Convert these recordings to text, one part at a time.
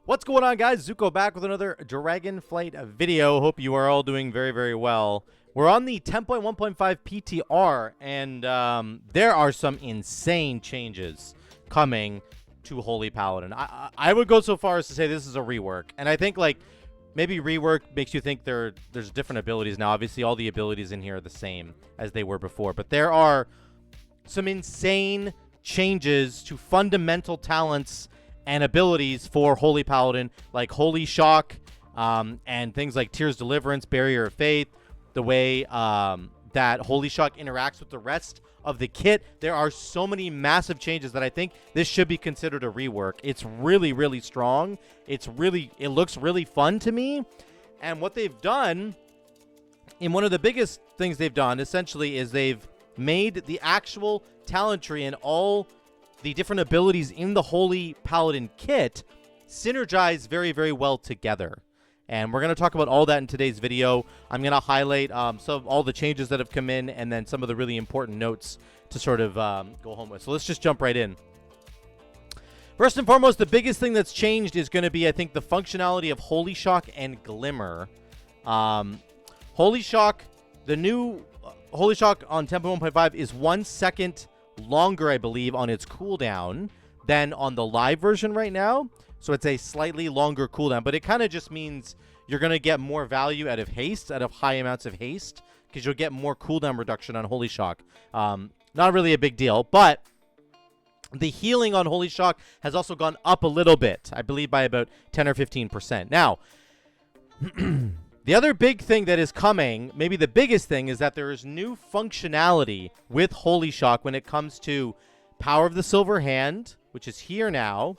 What's going on, guys? Zuko back with another Dragonflight video. Hope you are all doing very, very well. We're on the 10.1.5 PTR, and there are some insane changes coming to Holy Paladin. I would go so far as to say this is a rework, and I think like maybe rework makes you think there's different abilities now. Obviously, all the abilities in here are the same as they were before, but there are some insane changes to fundamental talents and abilities for Holy Paladin, like Holy Shock, and things like Tears Deliverance, Barrier of Faith, the way that Holy Shock interacts with the rest of the kit. There are so many massive changes that I think this should be considered a rework. It's really, really strong. It looks really fun to me. And what they've done, and one of the biggest things they've done, essentially, is they've made the actual talent tree and all the different abilities in the Holy Paladin kit synergize very, very well together. And we're going to talk about all that in today's video. I'm going to highlight some of all the changes that have come in and then some of the really important notes to sort of go home with. So let's just jump right in. First and foremost, the biggest thing that's changed is going to be, I think, the functionality of Holy Shock and Glimmer. Holy Shock, the new Holy Shock on 10.1.5 is 1 second longer, I believe, on its cooldown than on the live version right now. So it's a slightly longer cooldown, but it kind of just means you're going to get more value out of haste, out of high amounts of haste, because you'll get more cooldown reduction on Holy Shock. Not really a big deal, but the healing on Holy Shock has also gone up a little bit, I believe by about 10 or 15%. Now, the other big thing that is coming, maybe the biggest thing, is that there is new functionality with Holy Shock when it comes to Power of the Silver Hand, which is here now,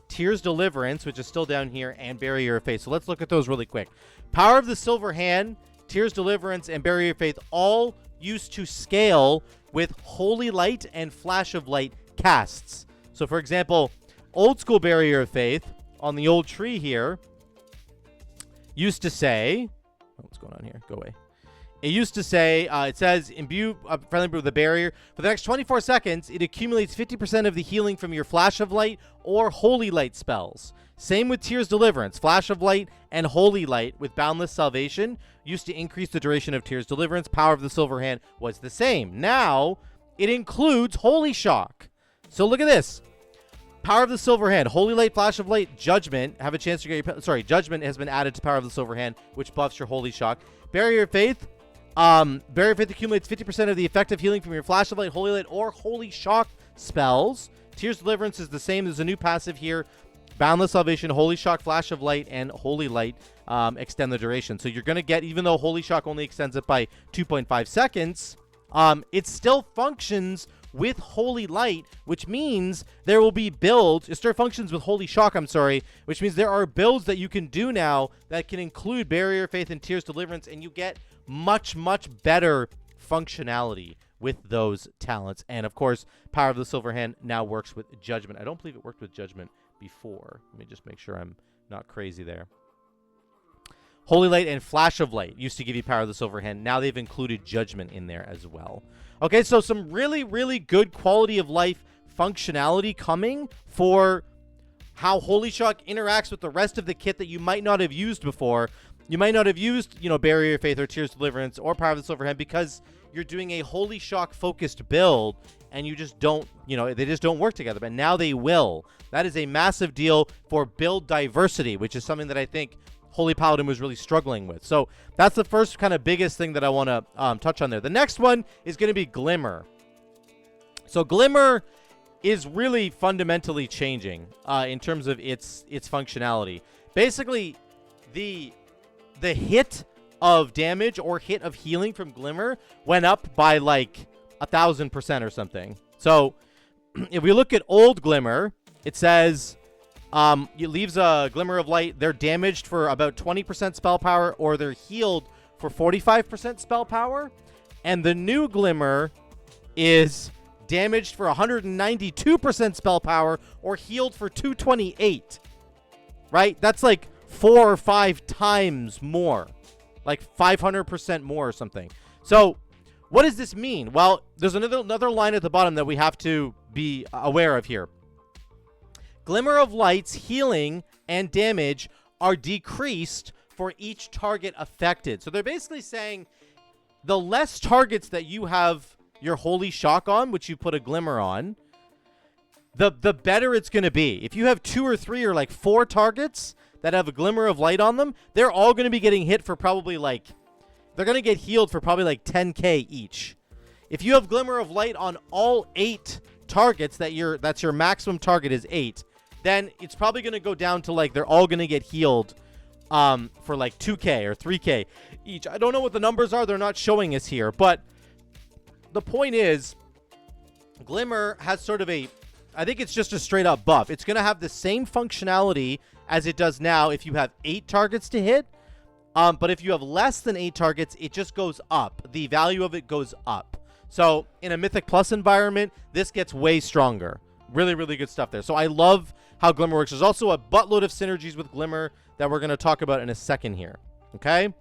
Tears Deliverance, which is still down here, and Barrier of Faith. So let's look at those really quick. Power of the Silver Hand, Tears Deliverance, and Barrier of Faith all used to scale with Holy Light and Flash of Light casts. So for example, old school Barrier of Faith on the old tree here used to say, what's going on here? Go away. It used to say, it says, imbue a friendly with a barrier. For the next 24 seconds, it accumulates 50% of the healing from your Flash of Light or Holy Light spells. Same with Tears Deliverance. Flash of Light and Holy Light with Boundless Salvation used to increase the duration of Tears Deliverance. Power of the Silver Hand was the same. Now, it includes Holy Shock. So look at this. Power of the Silver Hand, Holy Light, Flash of Light, Judgment have a chance to get your... Judgment has been added to Power of the Silver Hand, which buffs your Holy Shock. Barrier of Faith. Barrier of Faith accumulates 50% of the effective healing from your Flash of Light, Holy Light, or Holy Shock spells. Tears Deliverance is the same. There's a new passive here. Boundless Salvation, Holy Shock, Flash of Light, and Holy Light extend the duration. So you're going to get, even though Holy Shock only extends it by 2.5 seconds, it still functions with Holy Light, which means there will be builds. It still functions with Holy Shock, which means there are builds that you can do now that can include Barrier, Faith, and Tears Deliverance, and you get much, much better functionality with those talents. And of course, Power of the Silver Hand now works with Judgment. I don't believe it worked with Judgment before. Let me just make sure I'm not crazy there. Holy Light and Flash of Light used to give you Power of the Silver Hand. Now they've included Judgment in there as well. Okay, so some really, really good quality of life functionality coming for how Holy Shock interacts with the rest of the kit that you might not have used before. You might not have used, Barrier of Faith or Tears Deliverance or Power of the Silver Hand because you're doing a Holy Shock focused build and you just don't, they just don't work together. But now they will. That is a massive deal for build diversity, which is something that I think Holy Paladin was really struggling with. So that's the first kind of biggest thing that I want to touch on there. The next one is going to be Glimmer. So Glimmer is really fundamentally changing in terms of its functionality. Basically, the hit of damage or hit of healing from Glimmer went up by like 1,000% or something. So if we look at old Glimmer, it says it leaves a Glimmer of Light. They're damaged for about 20% spell power, or they're healed for 45% spell power. And the new Glimmer is damaged for 192% spell power, or healed for 228. Right? That's like 4 or 5 times more. Like 500% more or something. So what does this mean? Well, there's another line at the bottom that we have to be aware of here. Glimmer of Light's healing and damage are decreased for each target affected. So they're basically saying the less targets that you have your Holy Shock on, which you put a Glimmer on, the better it's going to be. If you have 2 or 3 or like 4 targets that have a Glimmer of Light on them, they're all going to be getting hit for probably like, they're going to get healed for probably like 10k each. If you have Glimmer of Light on all 8 targets, that's your maximum target is 8, then it's probably going to go down to like they're all going to get healed for like 2k or 3k each. I don't know what the numbers are. They're not showing us here, but the point is Glimmer has sort of I think it's just a straight up buff. It's going to have the same functionality as it does now if you have 8 targets to hit. But if you have less than 8 targets, it just goes up. The value of it goes up. So in a Mythic Plus environment, this gets way stronger. Really, really good stuff there. So I love how Glimmer works. There's also a buttload of synergies with Glimmer that we're going to talk about in a second here. Okay?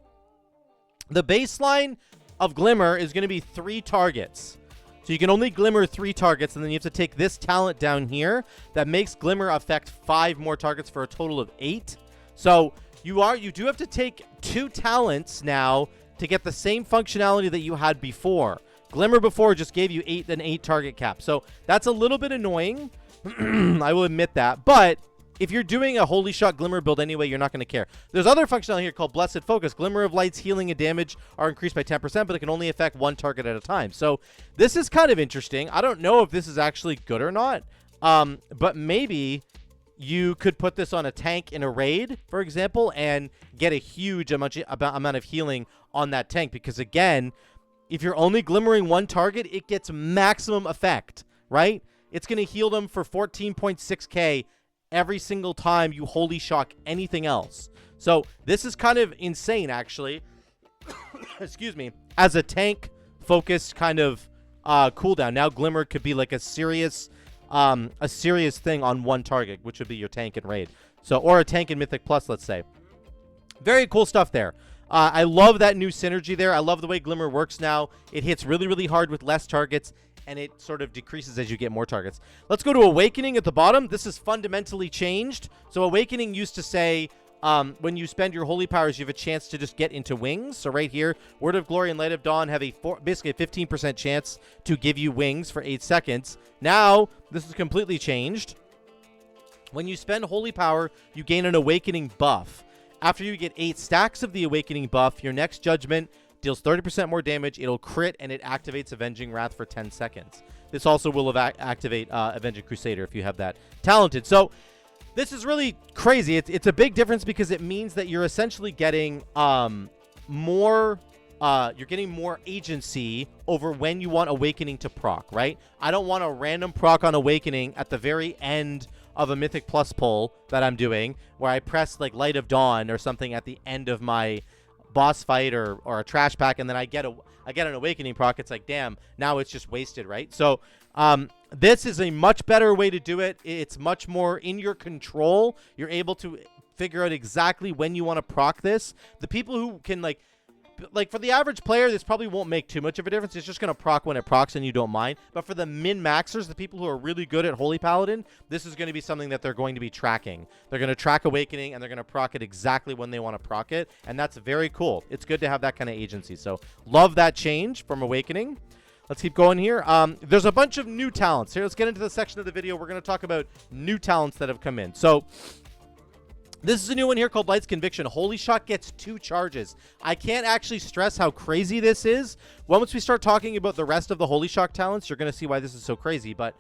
The baseline of Glimmer is going to be 3 targets. So you can only Glimmer 3 targets, and then you have to take this talent down here that makes Glimmer affect 5 more targets for a total of 8. So you do have to take 2 talents now to get the same functionality that you had before. Glimmer before just gave you an 8 target cap. So that's a little bit annoying. I will admit that. But if you're doing a Holy Shot Glimmer build anyway, you're not going to care. There's other functionality here called Blessed Focus. Glimmer of Light's healing and damage are increased by 10%, but it can only affect 1 target at a time. So this is kind of interesting. I don't know if this is actually good or not. But maybe you could put this on a tank in a raid, for example, and get a huge amount of healing on that tank. Because again, if you're only glimmering 1 target, it gets maximum effect, right? It's going to heal them for 14.6k every single time you Holy Shock anything else. So this is kind of insane, actually. Excuse me. As a tank-focused kind of cooldown, now Glimmer could be like a serious thing on 1 target, which would be your tank and raid. So, or a tank in Mythic Plus, let's say. Very cool stuff there. I love that new synergy there. I love the way Glimmer works now. It hits really, really hard with less targets, and it sort of decreases as you get more targets. Let's go to Awakening at the bottom. This is fundamentally changed. So Awakening used to say when you spend your holy powers, you have a chance to just get into wings. So right here, Word of Glory and Light of Dawn have basically a 15% chance to give you wings for 8 seconds. Now, this is completely changed. When you spend holy power, you gain an Awakening buff. After you get 8 stacks of the Awakening buff, your next judgment deals 30% more damage. It'll crit, and it activates Avenging Wrath for 10 seconds. This also will activate Avenging Crusader if you have that talented. So this is really crazy. It's a big difference because it means that you're essentially getting more agency over when you want Awakening to proc, right? I don't want a random proc on Awakening at the very end of a Mythic Plus pull that I'm doing, where I press like Light of Dawn or something at the end of my boss fight or a trash pack, and then I get an Awakening proc. It's like, damn, now it's just wasted, right? So this is a much better way to do it. It's much more in your control. You're able to figure out exactly when you want to proc this. The people who can like for the average player, this probably won't make too much of a difference. It's just going to proc when it procs and you don't mind. But for the min-maxers, the people who are really good at Holy Paladin, this is going to be something that they're going to be tracking. They're going to track Awakening, and they're going to proc it exactly when they want to proc it. And that's very cool. It's good to have that kind of agency. So love that change from Awakening. Let's keep going here. There's a bunch of new talents. Here, let's get into the section of the video. We're going to talk about new talents that have come in. So this is a new one here called Light's Conviction. Holy Shot gets 2 charges. I can't actually stress how crazy this is. Once we start talking about the rest of the Holy Shock talents, you're going to see why this is so crazy. But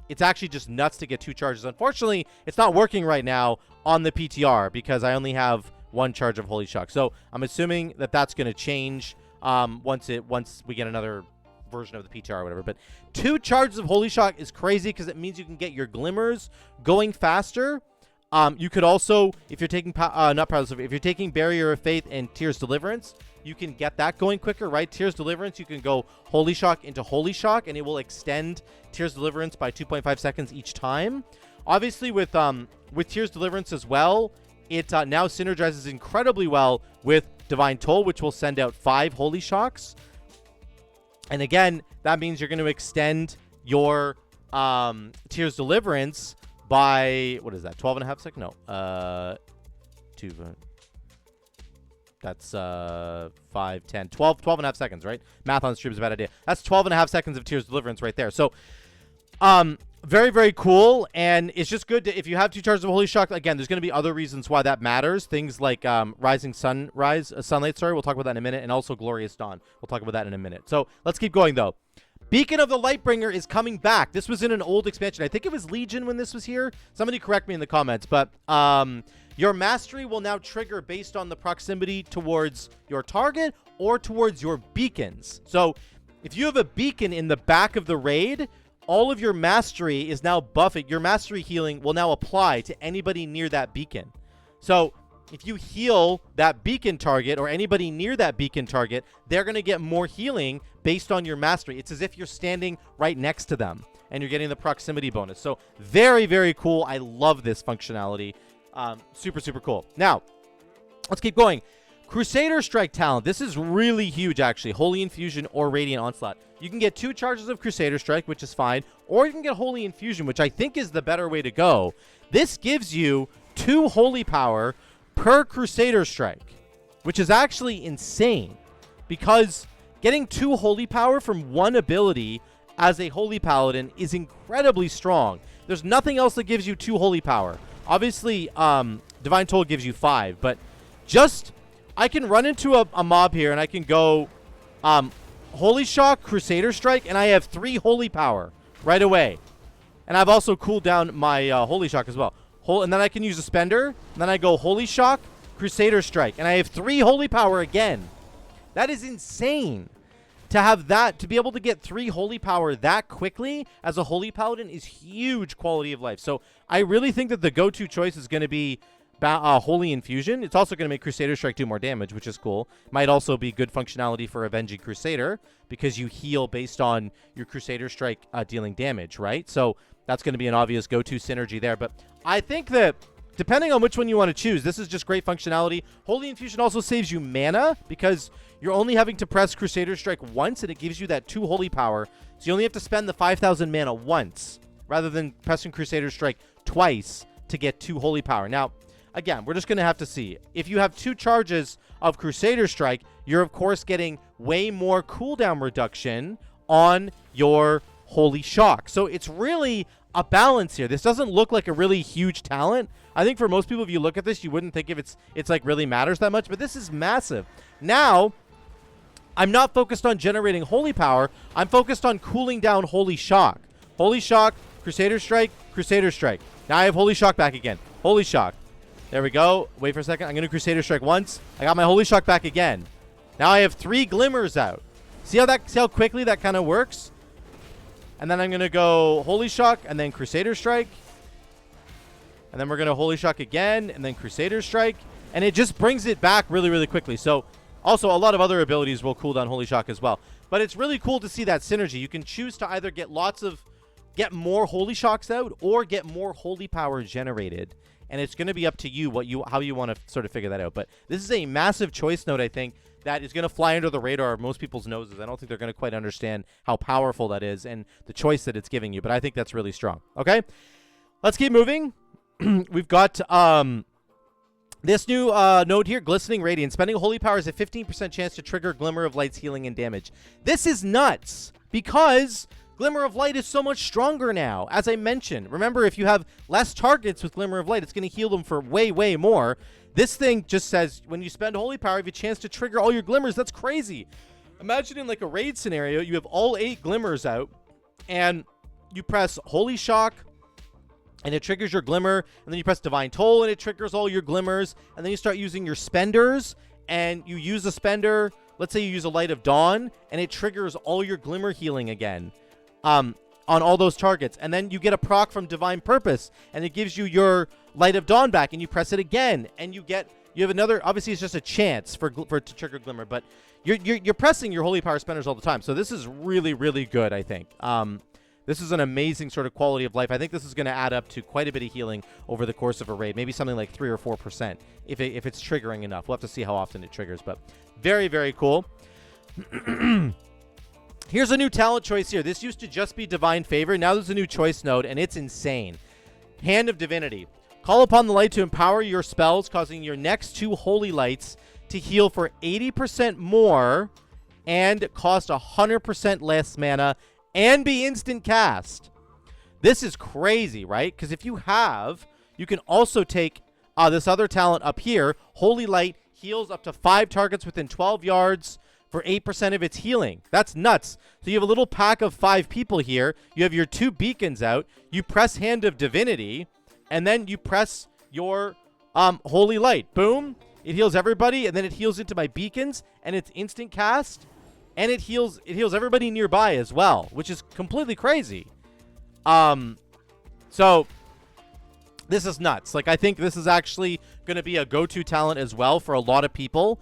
it's actually just nuts to get 2 charges. Unfortunately, it's not working right now on the PTR because I only have 1 charge of Holy Shock. So I'm assuming that that's going to change once we get another version of the PTR or whatever. But 2 charges of Holy Shock is crazy because it means you can get your glimmers going faster. You could also, if you're taking if you're taking Barrier of Faith and Tears Deliverance, you can get that going quicker, right? Tears Deliverance, you can go Holy Shock into Holy Shock, and it will extend Tears Deliverance by 2.5 seconds each time. Obviously, with Tears Deliverance as well, it now synergizes incredibly well with Divine Toll, which will send out 5 Holy Shocks. And again, that means you're going to extend your Tears Deliverance by, what is that, 12 and a half seconds? No, 2, that's 5, 10, 12 and a half seconds, right? Math on stream is a bad idea. That's 12 and a half seconds of Tears of Deliverance right there. So, very, very cool, and it's just good to, if you have 2 charges of Holy Shock, again, there's going to be other reasons why that matters. Things like Sunlight, we'll talk about that in a minute, and also Glorious Dawn. We'll talk about that in a minute. So, let's keep going, though. Beacon of the Lightbringer is coming back. This was in an old expansion. I think it was Legion when this was here. Somebody correct me in the comments, but your mastery will now trigger based on the proximity towards your target or towards your beacons. So, if you have a beacon in the back of the raid, all of your mastery is now buffing. Your mastery healing will now apply to anybody near that beacon. So if you heal that beacon target or anybody near that beacon target, they're going to get more healing based on your mastery. It's as if you're standing right next to them and you're getting the proximity bonus. So very, very cool. I love this functionality. Super, super cool. Now, let's keep going. Crusader Strike talent. This is really huge, actually. Holy Infusion or Radiant Onslaught. You can get 2 charges of Crusader Strike, which is fine, or you can get Holy Infusion, which I think is the better way to go. This gives you 2 Holy Power per Crusader Strike, which is actually insane, because getting 2 Holy Power from one ability as a Holy Paladin is incredibly strong. There's nothing else that gives you 2 Holy Power. Obviously, Divine Toll gives you 5, but just... I can run into a mob here, and I can go Holy Shock, Crusader Strike, and I have 3 Holy Power right away. And I've also cooled down my Holy Shock as well. And then I can use a Spender. And then I go Holy Shock, Crusader Strike, and I have 3 Holy Power again. That is insane. To have that, to be able to get 3 Holy Power that quickly as a Holy Paladin is huge quality of life. So I really think that the go-to choice is going to be Holy Infusion. It's also going to make Crusader Strike do more damage, which is cool. Might also be good functionality for Avenging Crusader, because you heal based on your Crusader Strike dealing damage, right? So that's going to be an obvious go-to synergy there. But I think that depending on which one you want to choose, this is just great functionality. Holy Infusion also saves you mana, because you're only having to press Crusader Strike once, and it gives you that 2 Holy Power. So you only have to spend the 5,000 mana once, rather than pressing Crusader Strike twice to get 2 Holy Power. Now, again, we're just going to have to see. If you have 2 charges of Crusader Strike, you're, of course, getting way more cooldown reduction on your Holy Shock. So it's really a balance here. This doesn't look like a really huge talent. I think for most people, if you look at this, you wouldn't think if it's like really matters that much, but this is massive. Now, I'm not focused on generating Holy Power. I'm focused on cooling down Holy Shock. Holy Shock, Crusader Strike, Crusader Strike. Now I have Holy Shock back again. Holy Shock. There we go. Wait for a second. I'm going to Crusader Strike once. I got my Holy Shock back again. Now I have 3 Glimmers out. See how quickly that kind of works? And then I'm going to go Holy Shock and then Crusader Strike. And then we're going to Holy Shock again and then Crusader Strike. And it just brings it back really, really quickly. So also a lot of other abilities will cool down Holy Shock as well. But it's really cool to see that synergy. You can choose to either get more Holy Shocks out or get more Holy Power generated. And it's going to be up to you how you want to sort of figure that out. But this is a massive choice note, I think, that is going to fly under the radar of most people's noses. I don't think they're going to quite understand how powerful that is and the choice that it's giving you. But I think that's really strong. Okay, let's keep moving. We've got this new note here, Glistening Radiance. Spending Holy Power has a 15% chance to trigger Glimmer of Light's healing and damage. This is nuts, because Glimmer of Light is so much stronger now. As I mentioned, remember, if you have less targets with Glimmer of Light, it's going to heal them for way, way more. This thing just says when you spend Holy Power, you have a chance to trigger all your Glimmers. That's crazy. Imagine in like a raid scenario, you have all 8 Glimmers out, and you press Holy Shock, and it triggers your Glimmer, and then you press Divine Toll, and it triggers all your Glimmers, and then you start using your Spenders, and you use a Spender. Let's say you use a Light of Dawn, and it triggers all your Glimmer healing again. On all those targets, and then you get a proc from Divine Purpose, and it gives you your Light of Dawn back, and you press it again, and you have another. Obviously, it's just a chance for it to trigger Glimmer, but you're pressing your Holy Power Spenders all the time. So this is really, really good, I think. This is an amazing sort of quality of life. I think this is going to add up to quite a bit of healing over the course of a raid, maybe something like 3 or 4% if it's triggering enough. We'll have to see how often it triggers, but very, very cool. Here's a new talent choice here. This used to just be Divine Favor. Now there's a new choice node, and it's insane. Hand of Divinity. Call upon the light to empower your spells, causing your next 2 holy lights to heal for 80% more and cost 100% less mana and be instant cast. This is crazy, right? Because if you have, you can also take this other talent up here. Holy Light heals up to 5 targets within 12 yards for 8% of its healing. That's nuts. So you have a little pack of 5 people here. You have your 2 beacons out. You press Hand of Divinity, and then you press your Holy Light. Boom. It heals everybody, and then it heals into my beacons, and it's instant cast, and it heals everybody nearby as well, which is completely crazy. So this is nuts. Like, I think this is actually going to be a go-to talent as well for a lot of people,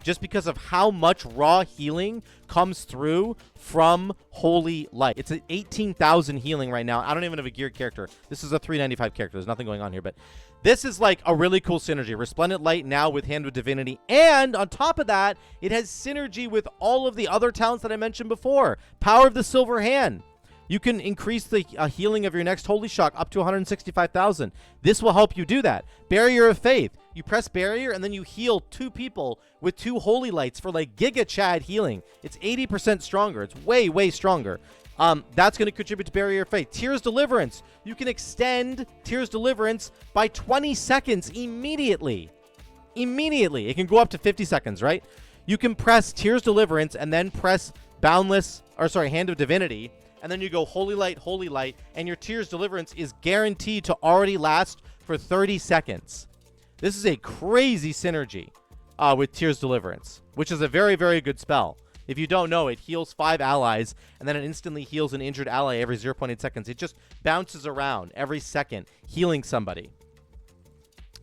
just because of how much raw healing comes through from Holy Light. It's at 18,000 healing right now. I don't even have a geared character. This is a 395 character. There's nothing going on here, but this is like a really cool synergy. Resplendent Light now with Hand of Divinity, and on top of that, it has synergy with all of the other talents that I mentioned before. Power of the Silver Hand. You can increase the healing of your next Holy Shock up to 165,000. This will help you do that. Barrier of Faith. You press Barrier, and then you heal 2 people with 2 Holy Lights for like Giga Chad healing. It's 80% stronger. It's way, way stronger. That's going to contribute to Barrier of Faith. Tears Deliverance. You can extend Tears Deliverance by 20 seconds immediately. Immediately. It can go up to 50 seconds, right? You can press Tears Deliverance and then press Hand of Divinity. And then you go Holy Light, and your Tears Deliverance is guaranteed to already last for 30 seconds. This is a crazy synergy with Tears Deliverance, which is a very, very good spell. If you don't know, it heals 5 allies, and then it instantly heals an injured ally every 0.8 seconds. It just bounces around every second, healing somebody.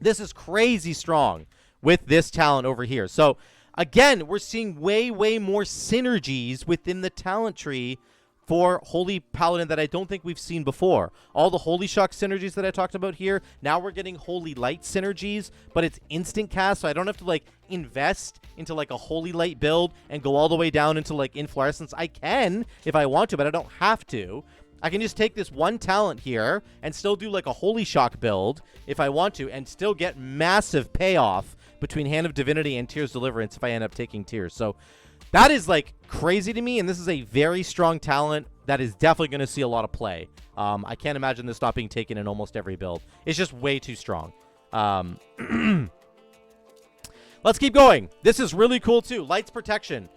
This is crazy strong with this talent over here. So, again, we're seeing way, way more synergies within the talent tree for Holy Paladin that I don't think we've seen before. All the Holy Shock synergies that I talked about here, now we're getting Holy Light synergies, but it's instant cast, so I don't have to like invest into like a Holy Light build and go all the way down into like Inflorescence. I can if I want to, but I don't have to. I can just take this one talent here and still do like a Holy Shock build if I want to, and still get massive payoff between Hand of Divinity and Tears Deliverance if I end up taking Tears. So that is like crazy to me, and this is a very strong talent that is definitely going to see a lot of play. I can't imagine this not being taken in almost every build. It's just way too strong. Let's keep going. This is really cool too. Light's Protection.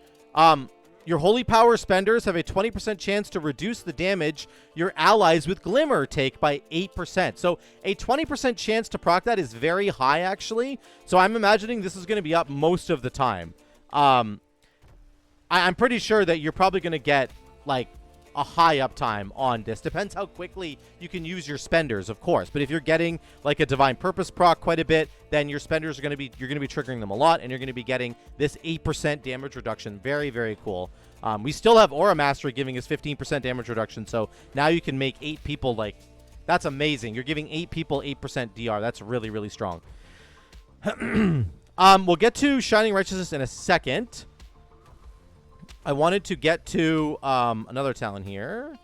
Your Holy Power spenders have a 20% chance to reduce the damage your allies with Glimmer take by 8%. So a 20% chance to proc that is very high, actually. So I'm imagining this is going to be up most of the time. I'm pretty sure that you're probably going to get like a high uptime on this. Depends how quickly you can use your spenders, of course. But if you're getting like a Divine Purpose proc quite a bit, then your spenders are going to be, you're going to be triggering them a lot, and you're going to be getting this 8% damage reduction. Very, very cool. We still have Aura Mastery giving us 15% damage reduction, so now you can make 8 people like, that's amazing. You're giving 8 people 8% DR. That's really, really strong. We'll get to Shining Righteousness in a second. I wanted to get to another talent here.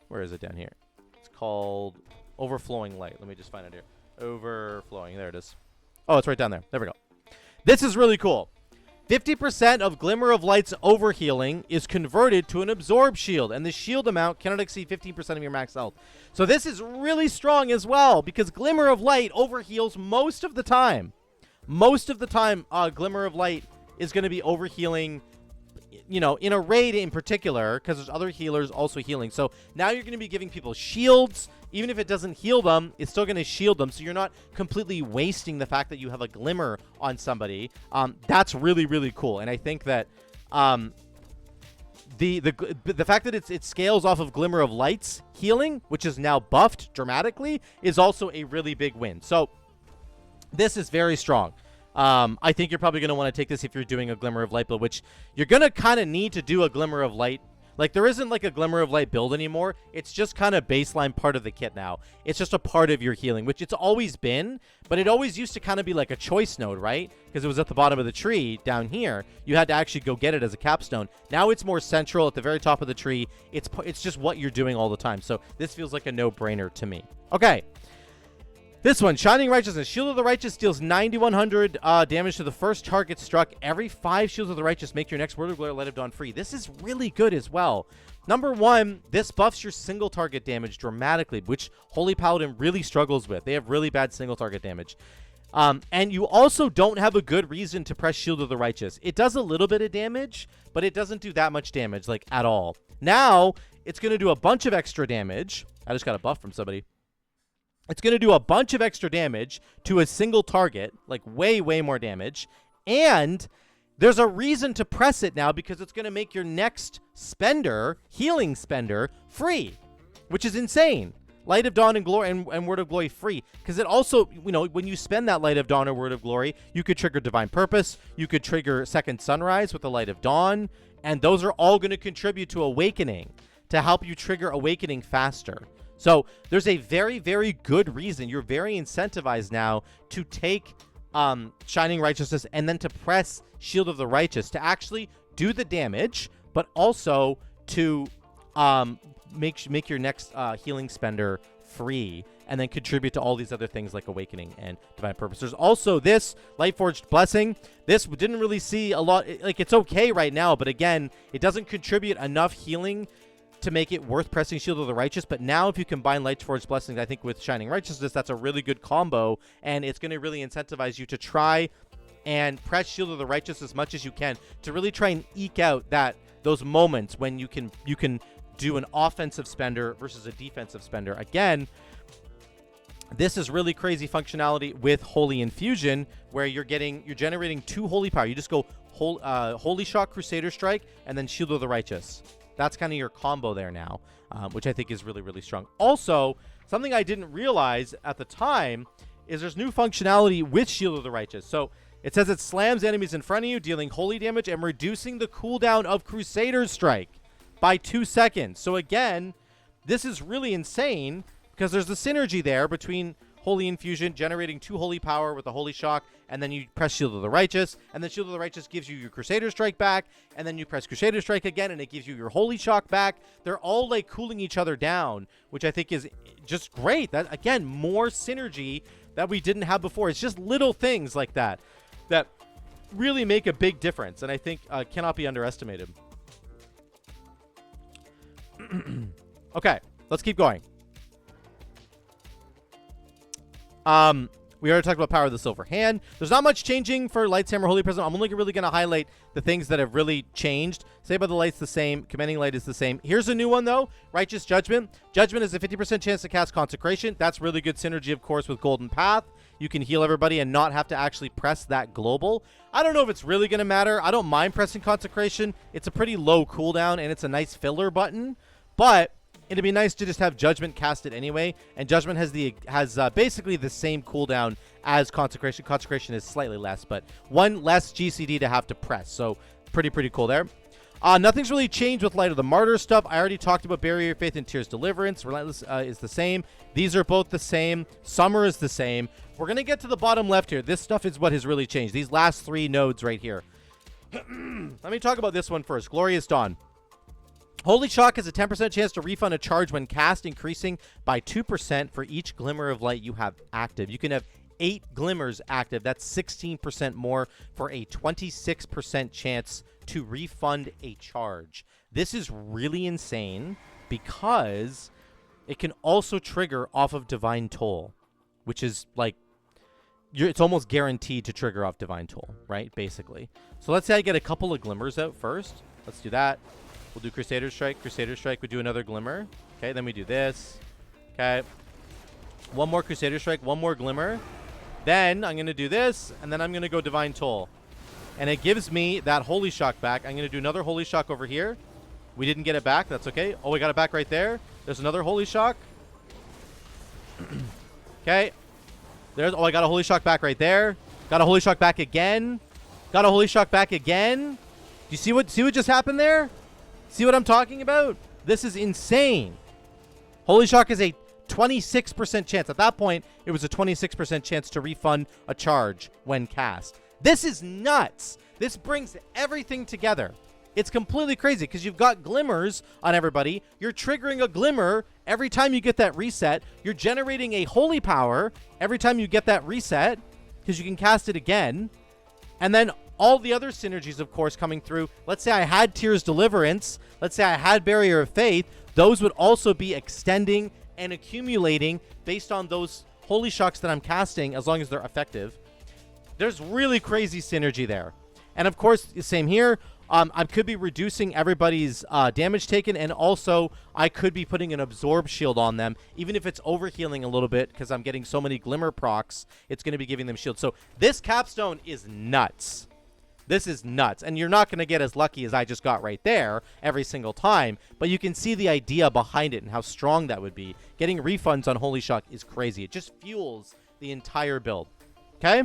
Where is it down here? It's called Overflowing Light. Let me just find it here. Overflowing. There it is. Oh, it's right down there. There we go. This is really cool. 50% of Glimmer of Light's overhealing is converted to an Absorb Shield, and the shield amount cannot exceed 15% of your max health. So this is really strong as well, because Glimmer of Light overheals most of the time. Most of the time, Glimmer of Light is going to be overhealing, you know, in a raid in particular, because there's other healers also healing. So now you're going to be giving people shields. Even if it doesn't heal them, it's still going to shield them. So you're not completely wasting the fact that you have a glimmer on somebody. That's really, really cool. And I think that the fact that it scales off of Glimmer of Light's healing, which is now buffed dramatically, is also a really big win. So this is very strong. I think you're probably going to want to take this if you're doing a Glimmer of Light build, which you're going to kind of need to do a Glimmer of Light. Like, there isn't like a Glimmer of Light build anymore. It's just kind of baseline part of the kit now. It's just a part of your healing, which it's always been, but it always used to kind of be like a choice node, right? Because it was at the bottom of the tree down here. You had to actually go get it as a capstone. Now it's more central at the very top of the tree. It's just what you're doing all the time. So this feels like a no-brainer to me. Okay. This one, Shining Righteousness. Shield of the Righteous deals 9,100 damage to the first target struck. Every 5 Shields of the Righteous make your next Word of Glory Light of Dawn free. This is really good as well. Number one, this buffs your single target damage dramatically, which Holy Paladin really struggles with. They have really bad single target damage. And you also don't have a good reason to press Shield of the Righteous. It does a little bit of damage, but it doesn't do that much damage, like, at all. Now, it's going to do a bunch of extra damage. I just got a buff from somebody. It's going to do a bunch of extra damage to a single target, like way, way more damage. And there's a reason to press it now because it's going to make your next spender, healing spender, free, which is insane. Light of Dawn and Glory and Word of Glory free. Because it also, you know, when you spend that Light of Dawn or Word of Glory, you could trigger Divine Purpose. You could trigger Second Sunrise with the Light of Dawn. And those are all going to contribute to Awakening to help you trigger Awakening faster. So there's a very, very good reason. You're very incentivized now to take Shining Righteousness and then to press Shield of the Righteous to actually do the damage, but also to make your next healing spender free and then contribute to all these other things like Awakening and Divine Purpose. There's also this Lightforged Blessing. This didn't really see a lot. Like, it's okay right now, but again, it doesn't contribute enough healing to make it worth pressing Shield of the Righteous. But now if you combine Lightforged Blessings, I think with Shining Righteousness, that's a really good combo, and it's going to really incentivize you to try and press Shield of the Righteous as much as you can to really try and eke out those moments when you can do an offensive spender versus a defensive spender. Again, this is really crazy functionality with Holy Infusion, where you're generating 2 holy power. You just go Holy Shock, Crusader Strike, and then Shield of the Righteous. That's kind of your combo there now, which I think is really, really strong. Also, something I didn't realize at the time is there's new functionality with Shield of the Righteous. So it says it slams enemies in front of you, dealing holy damage and reducing the cooldown of Crusader's Strike by 2 seconds. So again, this is really insane because there's the synergy there between Holy Infusion, generating 2 holy power with the Holy Shock, and then you press Shield of the Righteous, and then Shield of the Righteous gives you your Crusader Strike back, and then you press Crusader Strike again, and it gives you your Holy Shock back. They're all, like, cooling each other down, which I think is just great. That, again, more synergy that we didn't have before. It's just little things like that that really make a big difference, and I think cannot be underestimated. Okay, let's keep going. We already talked about Power of the Silver Hand. There's not much changing for Light's Hammer, Holy Prism. I'm only really going to highlight the things that have really changed. Saved by the Light's the same. Commanding Light is the same. Here's a new one, though. Righteous Judgment. Judgment is a 50% chance to cast Consecration. That's really good synergy, of course, with Golden Path. You can heal everybody and not have to actually press that global. I don't know if it's really going to matter. I don't mind pressing Consecration. It's a pretty low cooldown, and it's a nice filler button. But it'd be nice to just have Judgment cast it anyway, and Judgment has basically the same cooldown as Consecration. Consecration is slightly less, but one less GCD to have to press, so pretty cool there. Nothing's really changed with Light of the Martyr stuff. I already talked about Barrier of Faith and Tears Deliverance. Relentless is the same. These are both the same. Summer is the same. We're going to get to the bottom left here. This stuff is what has really changed. These last 3 nodes right here. Let me talk about this one first. Glorious Dawn. Holy Shock has a 10% chance to refund a charge when cast, increasing by 2% for each Glimmer of Light you have active. You can have 8 Glimmers active. That's 16% more for a 26% chance to refund a charge. This is really insane because it can also trigger off of Divine Toll, which is like, it's almost guaranteed to trigger off Divine Toll, right? Basically. So let's say I get a couple of Glimmers out first. Let's do that. We'll do Crusader Strike. Crusader Strike. We do another Glimmer. Okay, then we do this. Okay. One more Crusader Strike. One more Glimmer. Then I'm going to do this, and then I'm going to go Divine Toll. And it gives me that Holy Shock back. I'm going to do another Holy Shock over here. We didn't get it back. That's okay. Oh, we got it back right there. There's another Holy Shock. Okay. There's, oh, I got a Holy Shock back right there. Got a Holy Shock back again. Got a Holy Shock back again. Do you see what just happened there? See what I'm talking about? This is insane. Holy Shock is a 26% chance. At that point, it was a 26% chance to refund a charge when cast. This is nuts. This brings everything together. It's completely crazy because you've got glimmers on everybody. You're triggering a glimmer every time you get that reset. You're generating a holy power every time you get that reset because you can cast it again. And then all the other synergies, of course, coming through. Let's say I had Tears Deliverance. Let's say I had Barrier of Faith. Those would also be extending and accumulating based on those holy shocks that I'm casting as long as they're effective. There's really crazy synergy there. And of course, same here. I could be reducing everybody's damage taken, and also I could be putting an absorb shield on them, even if it's overhealing a little bit because I'm getting so many glimmer procs. It's going to be giving them shield. So this capstone is nuts. This is nuts, and you're not going to get as lucky as I just got right there every single time, but you can see the idea behind it and how strong that would be. Getting refunds on Holy Shock is crazy. It just fuels the entire build. Okay?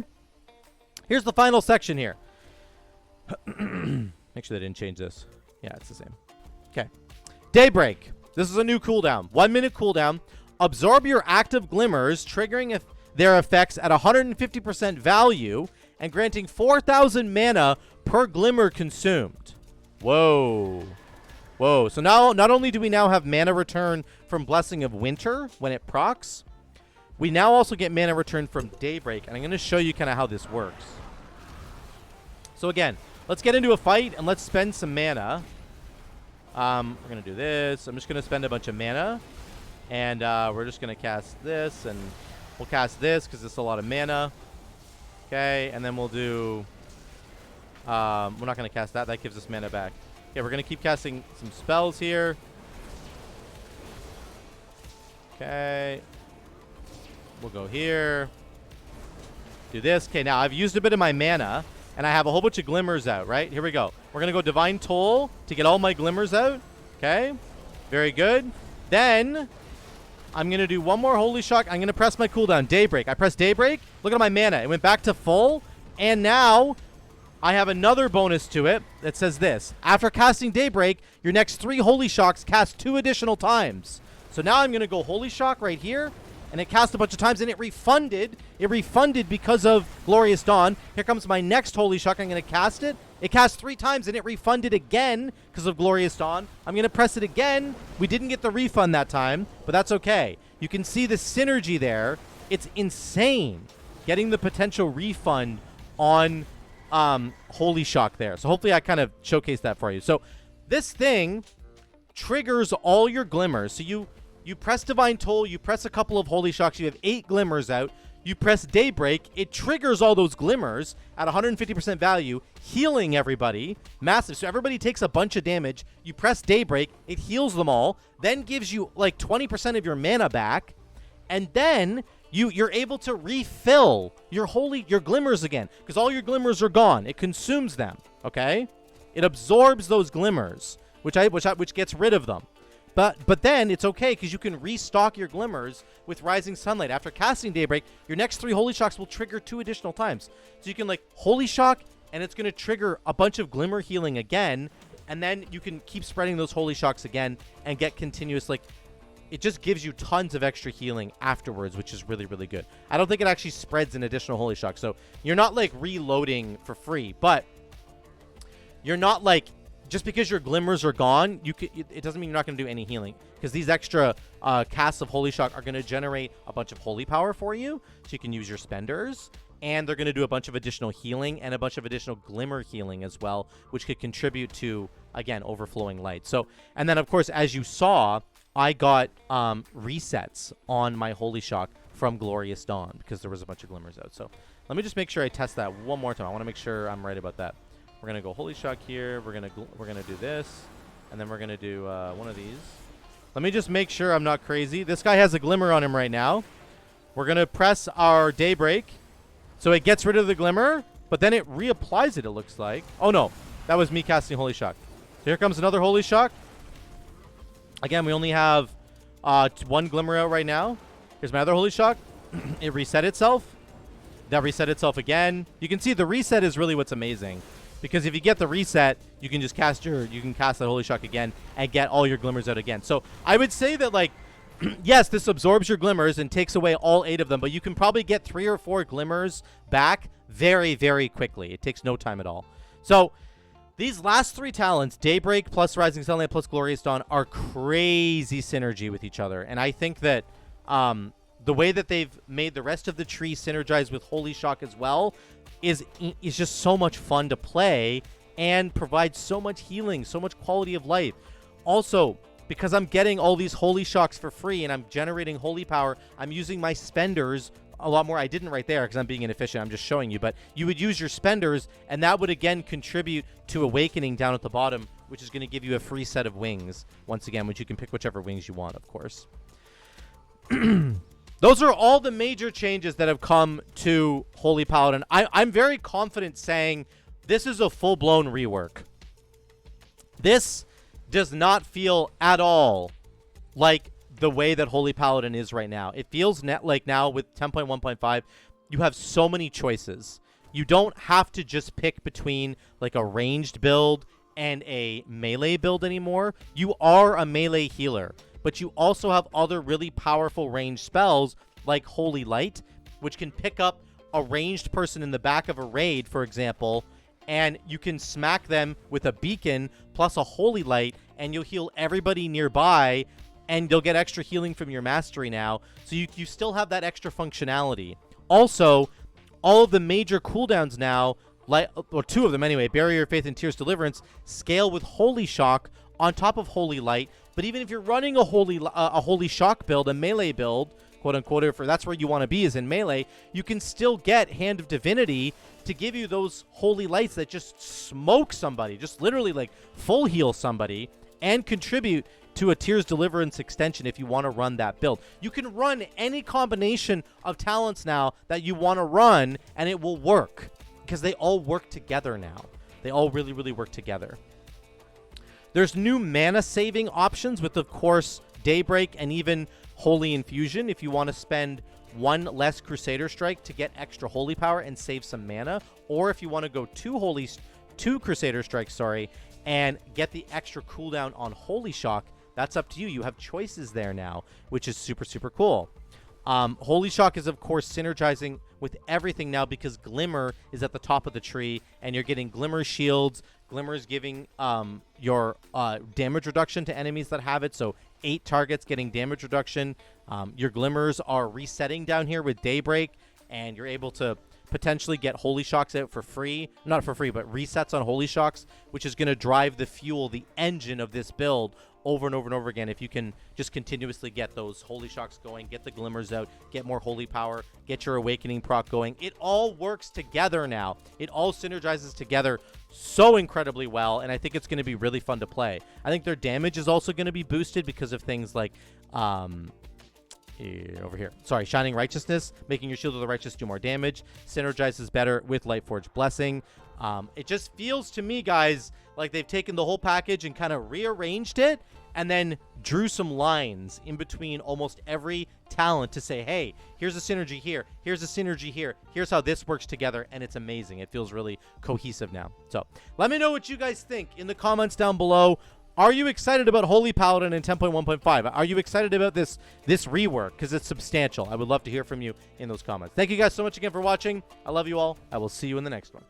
Here's the final section here. Make sure they didn't change this. Yeah, it's the same. Okay. Daybreak. This is a new cooldown. 1 minute cooldown. Absorb your active glimmers, triggering their effects at 150% value and granting 4,000 mana per glimmer consumed. Whoa. Whoa. So now, not only do we now have mana return from Blessing of Winter when it procs, we now also get mana return from Daybreak. And I'm going to show you kind of how this works. So again, let's get into a fight and let's spend some mana. We're going to do this. I'm just going to spend a bunch of mana. And we're just going to cast this. And we'll cast this because it's a lot of mana. Okay. And then we'll do... we're not going to cast that. That gives us mana back. Okay, we're going to keep casting some spells here. Okay. We'll go here. Do this. Okay, now I've used a bit of my mana. And I have a whole bunch of glimmers out, right? Here we go. We're going to go Divine Toll to get all my glimmers out. Okay. Very good. Then I'm going to do one more Holy Shock. I'm going to press my cooldown. Daybreak. I pressed Daybreak. Look at my mana. It went back to full. And now I have another bonus to it that says this. After casting Daybreak, your next 3 Holy Shocks cast 2 additional times. So now I'm going to go Holy Shock right here. And it cast a bunch of times, and it refunded. It refunded because of Glorious Dawn. Here comes my next Holy Shock. I'm going to cast it. It cast 3 times, and it refunded again because of Glorious Dawn. I'm going to press it again. We didn't get the refund that time, but that's okay. You can see the synergy there. It's insane getting the potential refund on Holy Shock there. So hopefully I kind of showcased that for you. So this thing triggers all your glimmers. So you press Divine Toll, you press a couple of Holy Shocks, you have 8 glimmers out, you press Daybreak, it triggers all those glimmers at 150% value, healing everybody, massive. So everybody takes a bunch of damage, you press Daybreak, it heals them all, then gives you like 20% of your mana back, and then you're able to refill your glimmers again, because all your glimmers are gone. It consumes them, okay? It absorbs those glimmers, which gets rid of them. But then it's okay because you can restock your glimmers with Rising Sunlight. After casting Daybreak, your next 3 Holy Shocks will trigger 2 additional times. So you can like Holy Shock, and it's going to trigger a bunch of glimmer healing again. And then you can keep spreading those Holy Shocks again and get continuous, like, it just gives you tons of extra healing afterwards, which is really, really good. I don't think it actually spreads an additional Holy Shock. So you're not like reloading for free, but you're not like... Just because your glimmers are gone, it doesn't mean you're not going to do any healing. Because these extra casts of Holy Shock are going to generate a bunch of holy power for you. So you can use your spenders. And they're going to do a bunch of additional healing and a bunch of additional glimmer healing as well, which could contribute to, again, overflowing light. So, and then, of course, as you saw, I got resets on my Holy Shock from Glorious Dawn because there was a bunch of glimmers out. So let me just make sure I test that one more time. I want to make sure I'm right about that. We're going to go Holy Shock here. We're going to do this. And then we're going to do one of these. Let me just make sure I'm not crazy. This guy has a glimmer on him right now. We're going to press our Daybreak. So it gets rid of the glimmer, but then it reapplies it, it looks like. Oh, no. That was me casting Holy Shock. So here comes another Holy Shock. Again, we only have 1 glimmer out right now. Here's my other Holy Shock. It reset itself. That reset itself again. You can see the reset is really what's amazing. Because if you get the reset, you can just cast that Holy Shock again and get all your glimmers out again. So I would say that, like, yes, this absorbs your glimmers and takes away all 8 of them, but you can probably get 3 or 4 glimmers back very, very quickly. It takes no time at all. So These last 3 talents, Daybreak plus Rising Sunlight plus Glorious Dawn, are crazy synergy with each other. And I think that the way that they've made the rest of the tree synergize with Holy Shock as well is just so much fun to play and provides so much healing, so much quality of life. Also, because I'm getting all these Holy Shocks for free and I'm generating Holy Power, I'm using my spenders a lot more. I didn't right there because I'm being inefficient. I'm just showing you. But you would use your spenders, and that would, again, contribute to Awakening down at the bottom, which is going to give you a free set of wings, once again, which you can pick whichever wings you want, of course. Those are all the major changes that have come to Holy Paladin. I'm very confident saying this is a full-blown rework. This does not feel at all like the way that Holy Paladin is right now. It feels like now with 10.1.5, you have so many choices. You don't have to just pick between like a ranged build and a melee build anymore. You are a melee healer, but you also have other really powerful ranged spells like Holy Light, which can pick up a ranged person in the back of a raid, for example, and you can smack them with a beacon plus a Holy Light, and you'll heal everybody nearby, and you'll get extra healing from your mastery now. So you still have that extra functionality. Also, all of the major cooldowns now, or 2 of them anyway, Barrier of Faith and Tears Deliverance, scale with Holy Shock on top of Holy Light. But even if you're running a Holy Shock build, a melee build, quote unquote, if that's where you want to be is in melee, you can still get Hand of Divinity to give you those Holy Lights that just smoke somebody, just literally like full heal somebody, and contribute to a Tears Deliverance extension if you want to run that build. You can run any combination of talents now that you want to run, and it will work because they all work together now. They all really, really work together. There's new mana saving options with, of course, Daybreak and even Holy Infusion if you want to spend 1 less Crusader Strike to get extra Holy Power and save some mana, or if you want to go 2 Crusader Strikes, and get the extra cooldown on Holy Shock. That's up to you. You have choices there now, which is super, super cool. Holy Shock is, of course, synergizing with everything now because Glimmer is at the top of the tree, and you're getting Glimmer shields. Glimmer is giving your damage reduction to enemies that have it, so 8 targets getting damage reduction. Your Glimmers are resetting down here with Daybreak, and you're able to potentially get Holy Shocks out for free. Not for free, but resets on Holy Shocks, which is going to drive the fuel, the engine of this build over and over and over again. If you can just continuously get those Holy Shocks going, get the Glimmers out, get more Holy Power, get your Awakening proc going. It all works together now. It all synergizes together so incredibly well, and I think it's going to be really fun to play. I think their damage is also going to be boosted because of things like over here. Sorry, Shining Righteousness, making your Shield of the Righteous do more damage. Synergizes better with Lightforge Blessing. It just feels to me, guys, like they've taken the whole package and kind of rearranged it and then drew some lines in between almost every talent to say, hey, here's a synergy here, here's a synergy here, here's how this works together, and it's amazing. It feels really cohesive now. So let me know what you guys think in the comments down below. Are you excited about Holy Paladin in 10.1.5? Are you excited about this rework? Because it's substantial. I would love to hear from you in those comments. Thank you guys so much again for watching. I love you all. I will see you in the next one.